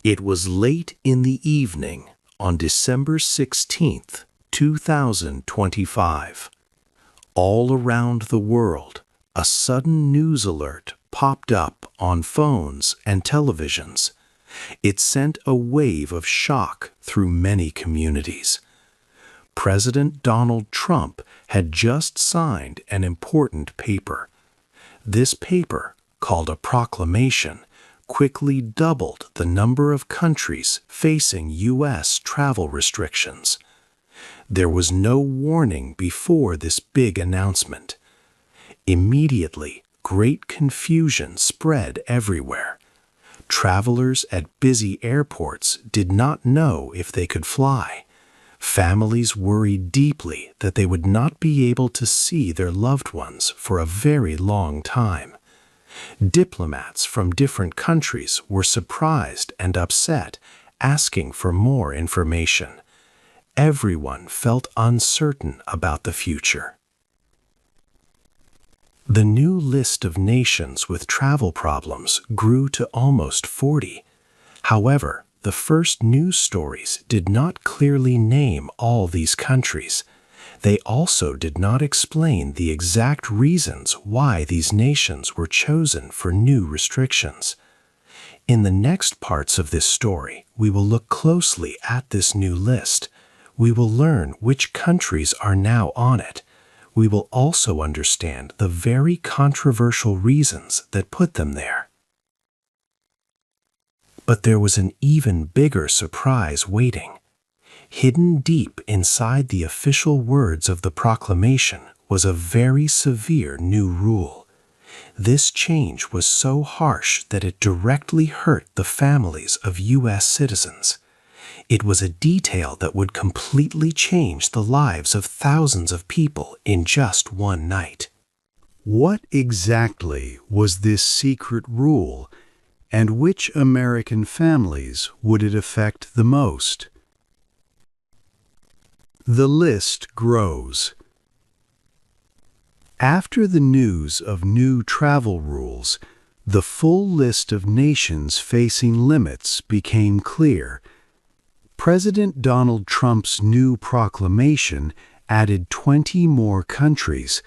It was late in the evening on December 16th, 2025. All around the world, a sudden news alert popped up on phones and televisions. It sent a wave of shock through many communities. President Donald Trump had just signed an important paper. This paper, called a proclamation, quickly doubled the number of countries facing U.S. travel restrictions. There was no warning before this big announcement. Immediately, great confusion spread everywhere. Travelers at busy airports did not know if they could fly. Families worried deeply that they would not be able to see their loved ones for a very long time. Diplomats from different countries were surprised and upset, asking for more information. Everyone felt uncertain about the future. The new list of nations with travel problems grew to almost 40. However, the first news stories did not clearly name all these countries. They also did not explain the exact reasons why these nations were chosen for new restrictions. In the next parts of this story, we will look closely at this new list. We will learn which countries are now on it. We will also understand the very controversial reasons that put them there. But there was an even bigger surprise waiting. Hidden deep inside the official words of the proclamation was a very severe new rule. This change was so harsh that it directly hurt the families of U.S. citizens. It was a detail that would completely change the lives of thousands of people in just one night. What exactly was this secret rule, and which American families would it affect the most? The list grows. After the news of new travel rules, the full list of nations facing limits became clear. President Donald Trump's new proclamation added 20 more countries.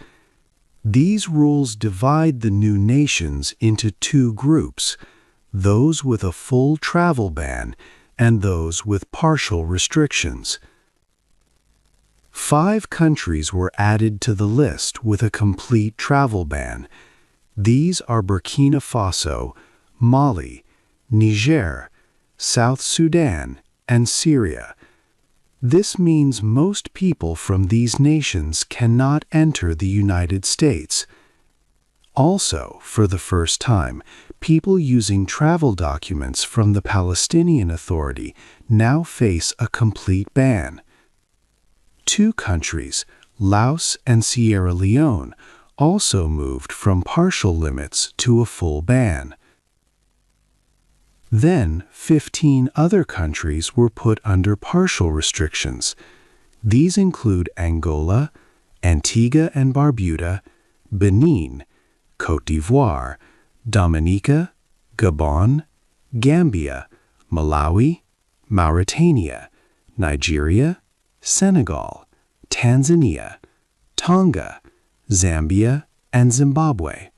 These rules divide the new nations into two groups, those with a full travel ban and those with partial restrictions. 5 countries were added to the list with a complete travel ban. These are Burkina Faso, Mali, Niger, South Sudan, and Syria. This means most people from these nations cannot enter the United States. Also, for the first time, people using travel documents from the Palestinian Authority now face a complete ban. 2 countries, Laos and Sierra Leone, also moved from partial limits to a full ban. Then, 15 other countries were put under partial restrictions. These include Angola, Antigua and Barbuda, Benin, Côte d'Ivoire, Dominica, Gabon, Gambia, Malawi, Mauritania, Nigeria, Senegal, Tanzania, Tonga, Zambia, and Zimbabwe.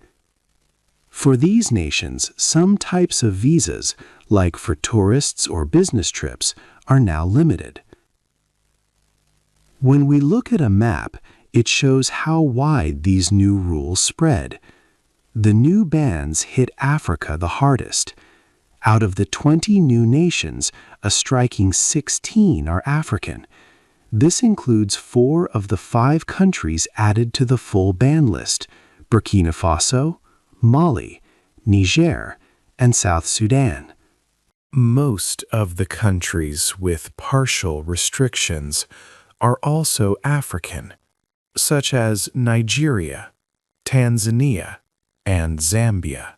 For these nations, some types of visas, like for tourists or business trips, are now limited. When we look at a map, it shows how wide these new rules spread. The new bans hit Africa the hardest. Out of the 20 new nations, a striking 16 are African. This includes 4 of the 5 countries added to the full ban list: Burkina Faso, Mali, Niger, and South Sudan. Most of the countries with partial restrictions are also African, such as Nigeria, Tanzania, and Zambia.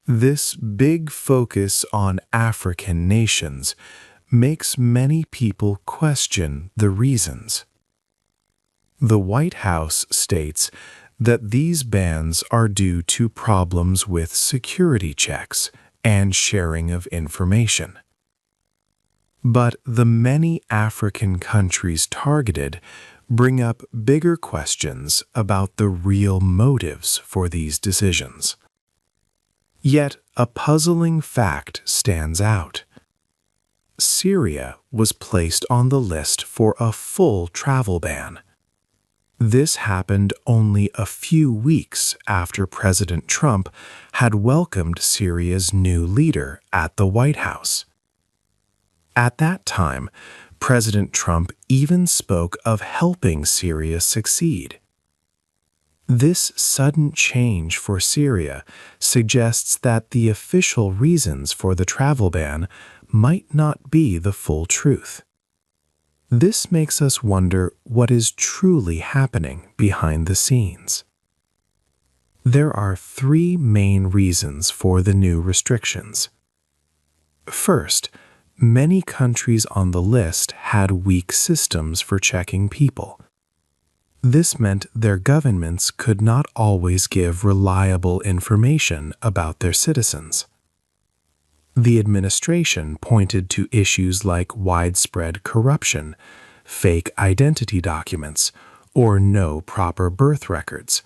This big focus on African nations makes many people question the reasons. The White House states that these bans are due to problems with security checks and sharing of information. But the many African countries targeted bring up bigger questions about the real motives for these decisions. Yet a puzzling fact stands out. Syria was placed on the list for a full travel ban. This happened only a few weeks after President Trump had welcomed Syria's new leader at the White House. At that time, President Trump even spoke of helping Syria succeed. This sudden change for Syria suggests that the official reasons for the travel ban might not be the full truth. This makes us wonder what is truly happening behind the scenes. There are three main reasons for the new restrictions. First, many countries on the list had weak systems for checking people. This meant their governments could not always give reliable information about their citizens. The administration pointed to issues like widespread corruption, fake identity documents, or no proper birth records.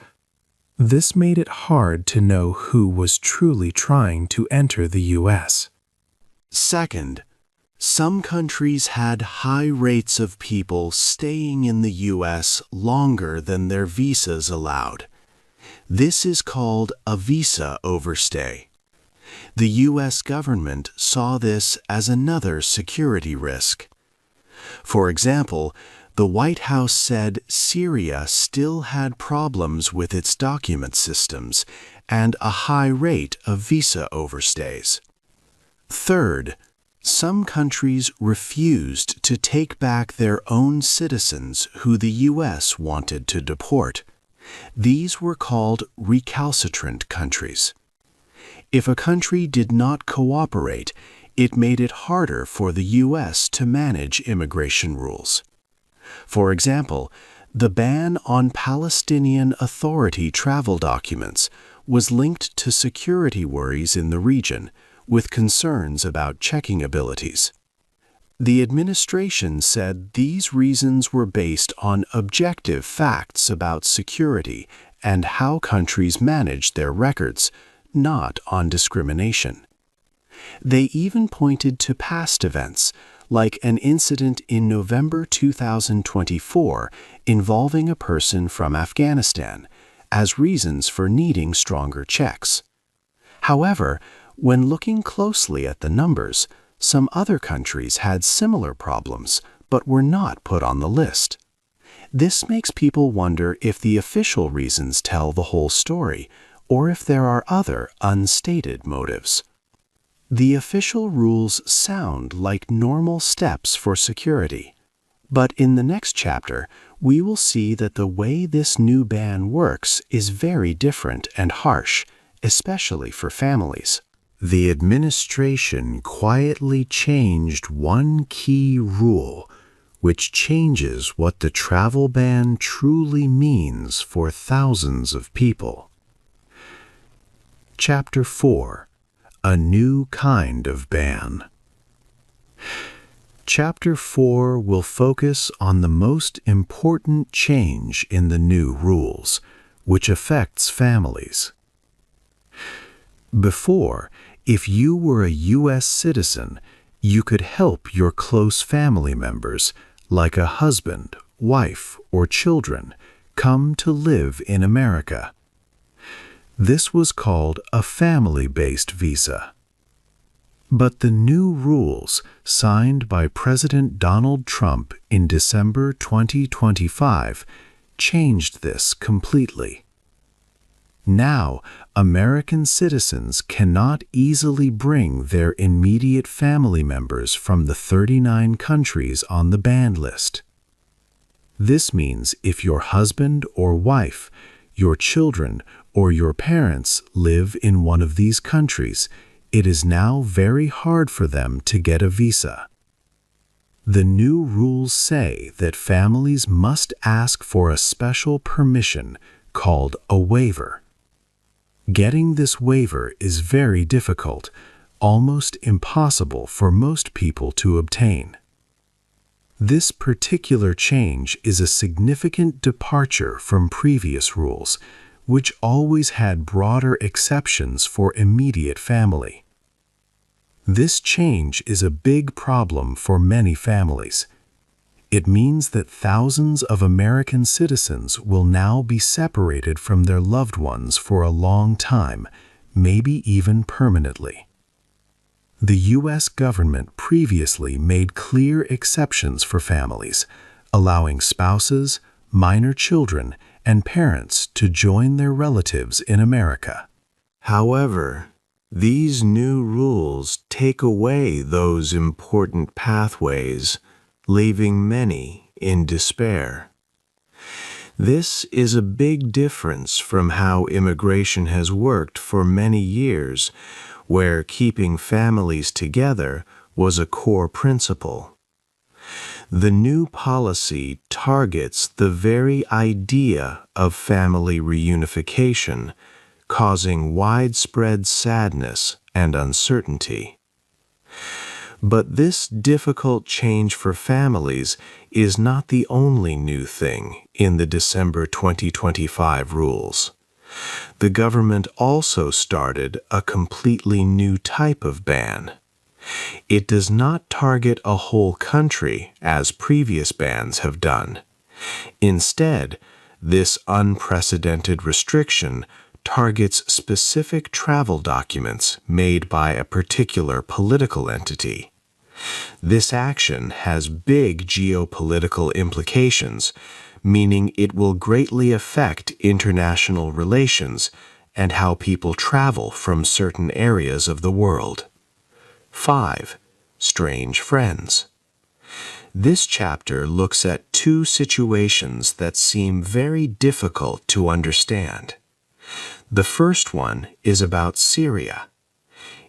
This made it hard to know who was truly trying to enter the U.S. Second, some countries had high rates of people staying in the U.S. longer than their visas allowed. This is called a visa overstay. The U.S. government saw this as another security risk. For example, the White House said Syria still had problems with its document systems and a high rate of visa overstays. Third, some countries refused to take back their own citizens who the U.S. wanted to deport. These were called recalcitrant countries. If a country did not cooperate, it made it harder for the U.S. to manage immigration rules. For example, the ban on Palestinian Authority travel documents was linked to security worries in the region, with concerns about checking abilities. The administration said these reasons were based on objective facts about security and how countries managed their records, not on discrimination. They even pointed to past events, like an incident in November 2024 involving a person from Afghanistan, as reasons for needing stronger checks. However, when looking closely at the numbers, some other countries had similar problems but were not put on the list. This makes people wonder if the official reasons tell the whole story, or if there are other unstated motives. The official rules sound like normal steps for security, but in the next chapter, we will see that the way this new ban works is very different and harsh, especially for families. The administration quietly changed one key rule, which changes what the travel ban truly means for thousands of people. Chapter 4: A New Kind of Ban. Chapter 4 will focus on the most important change in the new rules, which affects families. Before, if you were a U.S. citizen, you could help your close family members, like a husband, wife, or children, come to live in America. This was called a family-based visa. But the new rules, signed by President Donald Trump in December 2025, changed this completely. Now, American citizens cannot easily bring their immediate family members from the 39 countries on the banned list. This means if your husband or wife, your children, or your parents live in one of these countries, it is now very hard for them to get a visa. The new rules say that families must ask for a special permission called a waiver. Getting this waiver is very difficult, almost impossible for most people to obtain. This particular change is a significant departure from previous rules, which always had broader exceptions for immediate family. This change is a big problem for many families. It means that thousands of American citizens will now be separated from their loved ones for a long time, maybe even permanently. The U.S. government previously made clear exceptions for families, allowing spouses, minor children, and parents to join their relatives in America. However, these new rules take away those important pathways, leaving many in despair. This is a big difference from how immigration has worked for many years, where keeping families together was a core principle. The new policy targets the very idea of family reunification, causing widespread sadness and uncertainty. But this difficult change for families is not the only new thing in the December 2025 rules. The government also started a completely new type of ban. It does not target a whole country as previous bans have done. Instead, this unprecedented restriction targets specific travel documents made by a particular political entity. This action has big geopolitical implications, meaning it will greatly affect international relations and how people travel from certain areas of the world. 5. Strange friends. This chapter looks at two situations that seem very difficult to understand. The first one is about Syria.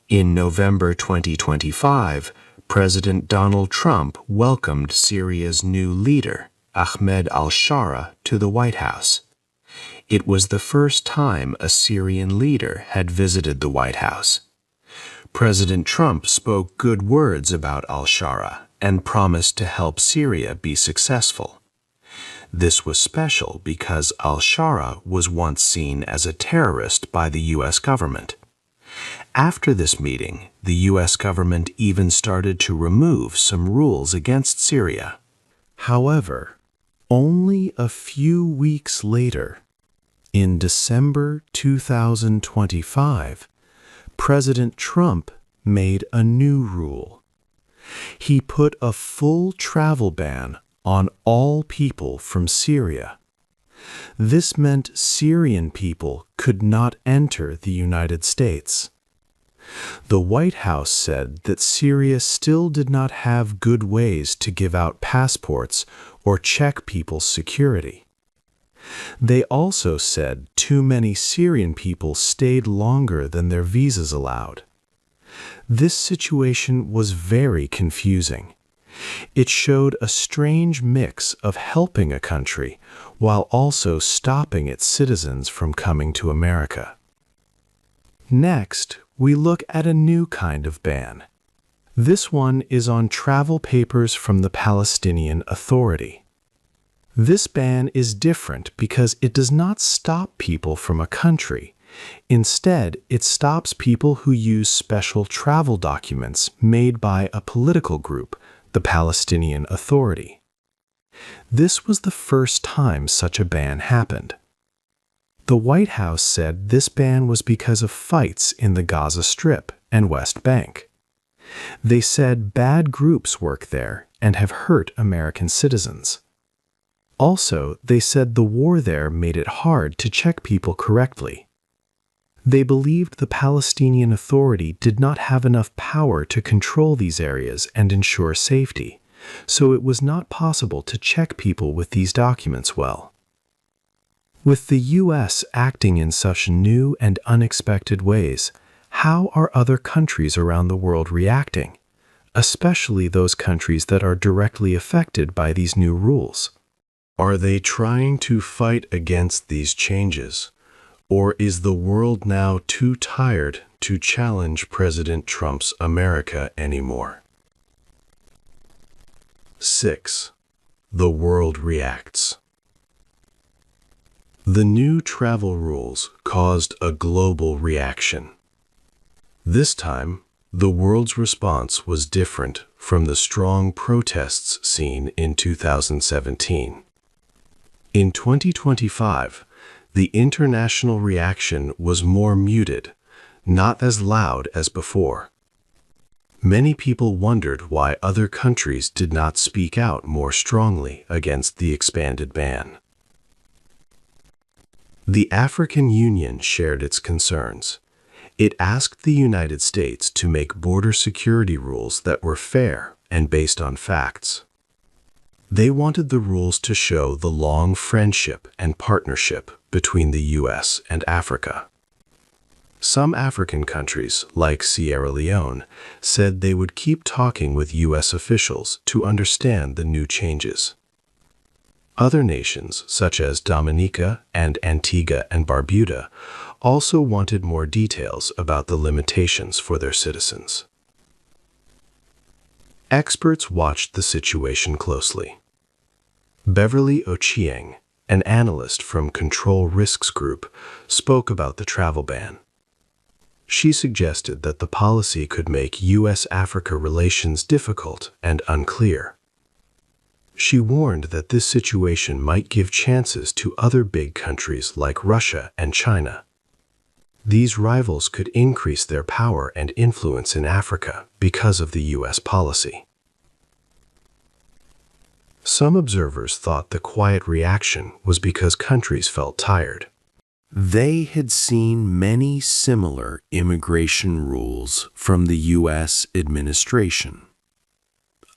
In November 2025, President Donald Trump welcomed Syria's new leader, Ahmed al-Shara, to the White House. It was the first time a Syrian leader had visited the White House. President Trump spoke good words about al-Shara and promised to help Syria be successful. This was special because al-Shara was once seen as a terrorist by the U.S. government. After this meeting, the U.S. government even started to remove some rules against Syria. However, only a few weeks later, in December 2025, President Trump made a new rule. He put a full travel ban on all people from Syria. This meant Syrian people could not enter the United States. The White House said that Syria still did not have good ways to give out passports or check people's security. They also said too many Syrian people stayed longer than their visas allowed. This situation was very confusing. It showed a strange mix of helping a country while also stopping its citizens from coming to America. Next, we look at a new kind of ban. This one is on travel papers from the Palestinian Authority. This ban is different because it does not stop people from a country. Instead, it stops people who use special travel documents made by a political group, the Palestinian Authority. This was the first time such a ban happened. The White House said this ban was because of fights in the Gaza Strip and West Bank. They said bad groups work there and have hurt American citizens. Also, they said the war there made it hard to check people correctly. They believed the Palestinian Authority did not have enough power to control these areas and ensure safety, so it was not possible to check people with these documents well. With the U.S. acting in such new and unexpected ways, how are other countries around the world reacting, especially those countries that are directly affected by these new rules? Are they trying to fight against these changes, Or is the world now too tired to challenge President Trump's America anymore? 6. The world reacts. The new travel rules caused a global reaction. This time, the world's response was different from the strong protests seen in 2017. In 2025, the international reaction was more muted, not as loud as before. Many people wondered why other countries did not speak out more strongly against the expanded ban. The African Union shared its concerns. It asked the United States to make border security rules that were fair and based on facts. They wanted the rules to show the long friendship and partnership between the U.S. and Africa. Some African countries, like Sierra Leone, said they would keep talking with U.S. officials to understand the new changes. Other nations, such as Dominica and Antigua and Barbuda, also wanted more details about the limitations for their citizens. Experts watched the situation closely. Beverly Ochieng, an analyst from Control Risks Group, spoke about the travel ban. She suggested that the policy could make U.S.-Africa relations difficult and unclear. She warned that this situation might give chances to other big countries like Russia and China. These rivals could increase their power and influence in Africa because of the U.S. policy. Some observers thought the quiet reaction was because countries felt tired. They had seen many similar immigration rules from the U.S. administration.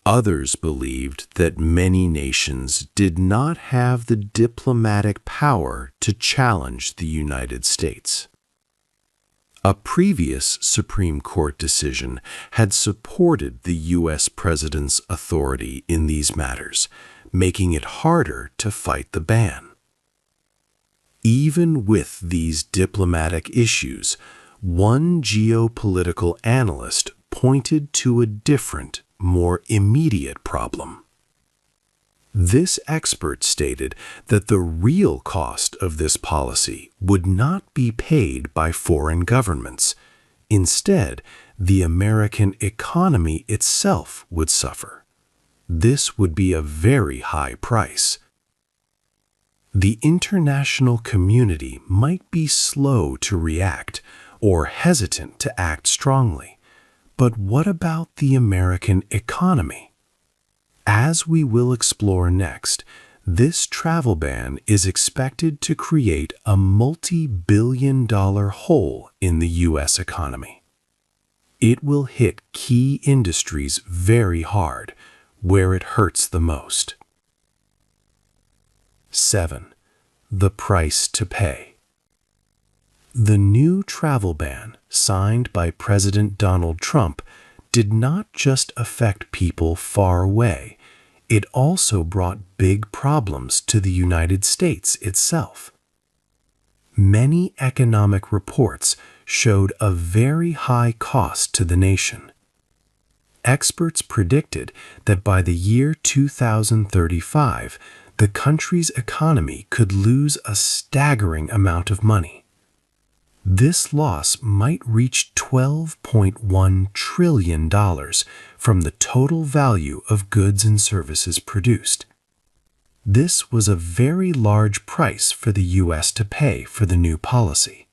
Others believed that many nations did not have the diplomatic power to challenge the United States. A previous Supreme Court decision had supported the U.S. president's authority in these matters, making it harder to fight the ban. Even with these diplomatic issues, one geopolitical analyst pointed to a different, more immediate problem. This expert stated that the real cost of this policy would not be paid by foreign governments. Instead, the American economy itself would suffer. This would be a very high price. The international community might be slow to react or hesitant to act strongly. But what about the American economy? As we will explore next, this travel ban is expected to create a multi-billion-dollar hole in the U.S. economy. It will hit key industries very hard, where it hurts the most. 7. The price to pay. The new travel ban, signed by President Donald Trump, did not just affect people far away. It also brought big problems to the United States itself. Many economic reports showed a very high cost to the nation. Experts predicted that by the year 2035, the country's economy could lose a staggering amount of money. This loss might reach $12.1 trillion from the total value of goods and services produced. This was a very large price for the U.S. to pay for the new policy.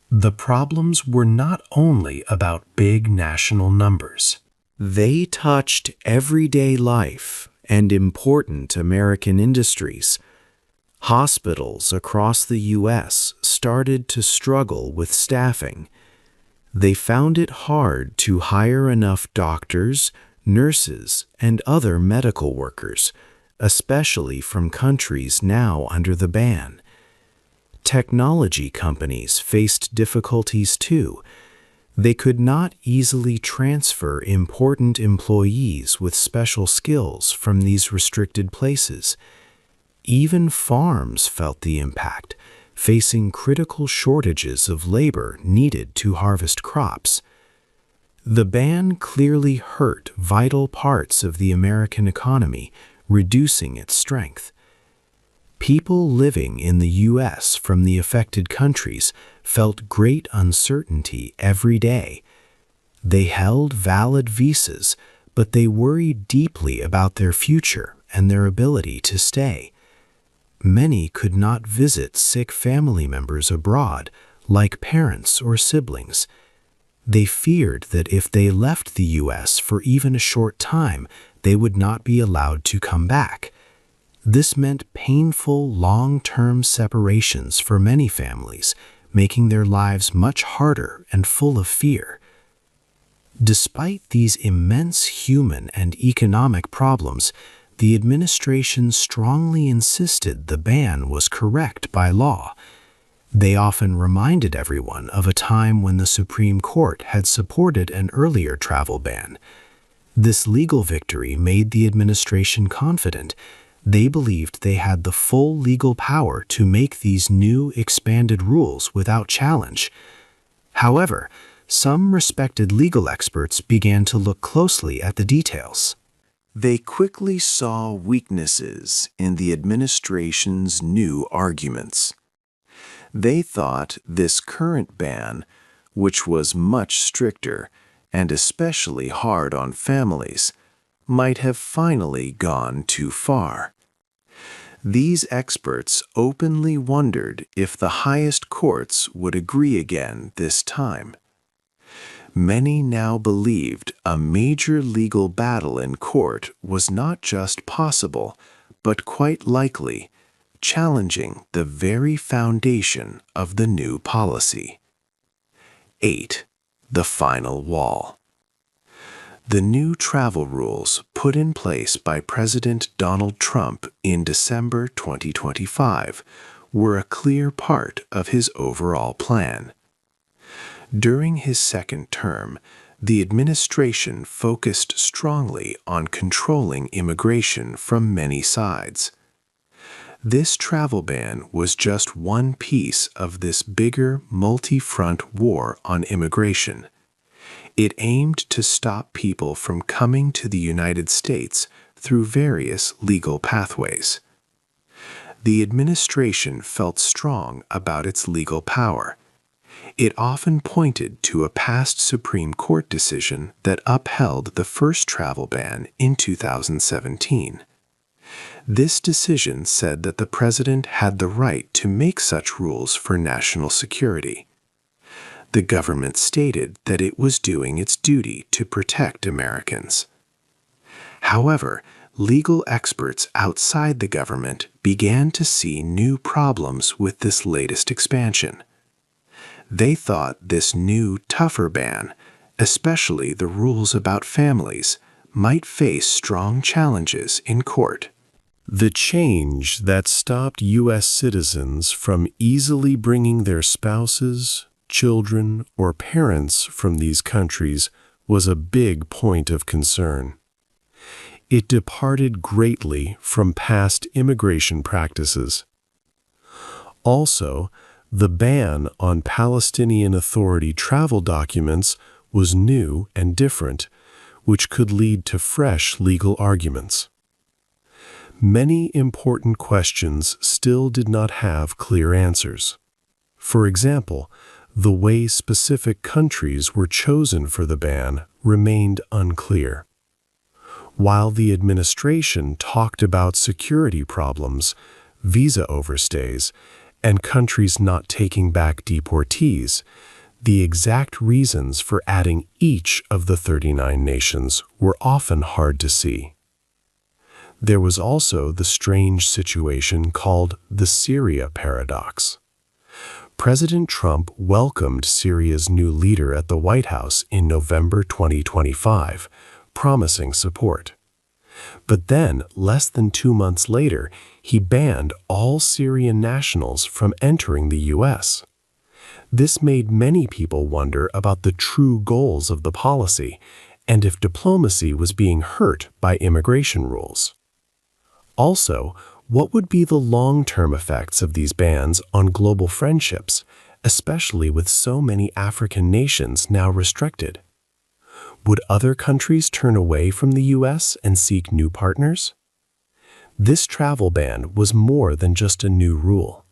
The problems were not only about big national numbers. They touched everyday life and important American industries. Hospitals across the U.S. started to struggle with staffing. They found it hard to hire enough doctors, nurses, and other medical workers, especially from countries now under the ban. Technology companies faced difficulties too. They could not easily transfer important employees with special skills from these restricted places. Even farms felt the impact, facing critical shortages of labor needed to harvest crops. The ban clearly hurt vital parts of the American economy, reducing its strength. People living in the U.S. from the affected countries felt great uncertainty every day. They held valid visas, but they worried deeply about their future and their ability to stay. Many could not visit sick family members abroad, like parents or siblings. They feared that if they left the U.S. for even a short time, they would not be allowed to come back. This meant painful, long-term separations for many families, making their lives much harder and full of fear. Despite these immense human and economic problems, the administration strongly insisted the ban was correct by law. They often reminded everyone of a time when the Supreme Court had supported an earlier travel ban. This legal victory made the administration confident. They believed they had the full legal power to make these new, expanded rules without challenge. However, some respected legal experts began to look closely at the details. They quickly saw weaknesses in the administration's new arguments. They thought this current ban, which was much stricter and especially hard on families, might have finally gone too far. These experts openly wondered if the highest courts would agree again this time. Many now believed a major legal battle in court was not just possible, but quite likely, challenging the very foundation of the new policy. 8. The final wall. The new travel rules put in place by President Donald Trump in December 2025 were a clear part of his overall plan. During his second term, the administration focused strongly on controlling immigration from many sides. This travel ban was just one piece of this bigger multi-front war on immigration. It aimed to stop people from coming to the United States through various legal pathways. The administration felt strong about its legal power. It often pointed to a past Supreme Court decision that upheld the first travel ban in 2017. This decision said that the president had the right to make such rules for national security. The government stated that it was doing its duty to protect Americans. However, legal experts outside the government began to see new problems with this latest expansion. They thought this new, tougher ban, especially the rules about families, might face strong challenges in court. The change that stopped U.S. citizens from easily bringing their spouses, children, or parents from these countries was a big point of concern. It departed greatly from past immigration practices. Also, the ban on Palestinian Authority travel documents was new and different, which could lead to fresh legal arguments. Many important questions still did not have clear answers. For example, the way specific countries were chosen for the ban remained unclear. While the administration talked about security problems, visa overstays, and countries not taking back deportees, the exact reasons for adding each of the 39 nations were often hard to see. There was also the strange situation called the Syria paradox. President Trump welcomed Syria's new leader at the White House in November 2025, promising support. But then, less than 2 months later, he banned all Syrian nationals from entering the U.S. This made many people wonder about the true goals of the policy and if diplomacy was being hurt by immigration rules. Also, What would be the long-term effects of these bans on global friendships, especially with so many African nations now restricted? Would other countries turn away from the U.S. and seek new partners? This travel ban was more than just a new rule.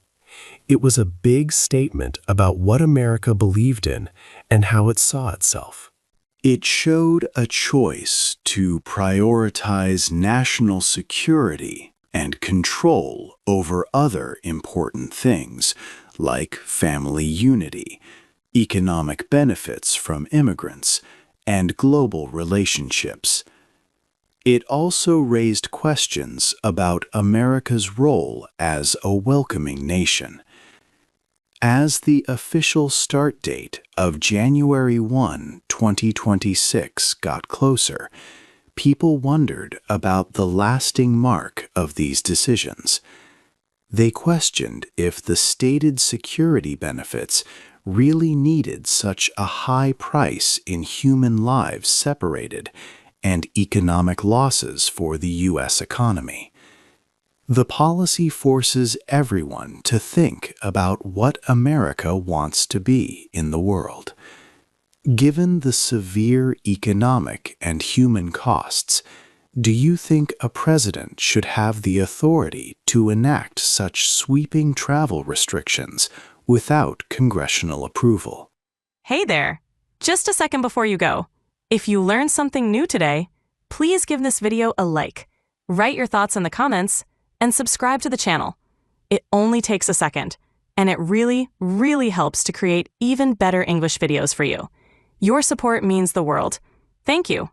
It was a big statement about what America believed in and how it saw itself. It showed a choice to prioritize national security and control over other important things like family unity, economic benefits from immigrants, and global relationships. It also raised questions about America's role as a welcoming nation. As the official start date of January 1, 2026 got closer, people wondered about the lasting mark of these decisions. They questioned if the stated security benefits really needed such a high price in human lives separated and economic losses for the U.S. economy. The policy forces everyone to think about what America wants to be in the world. Given the severe economic and human costs, do you think a president should have the authority to enact such sweeping travel restrictions without congressional approval? Hey there! Just a second before you go. If you learned something new today, please give this video a like, write your thoughts in the comments, and subscribe to the channel. It only takes a second, and it really, really helps to create even better English videos for you. Your support means the world. Thank you.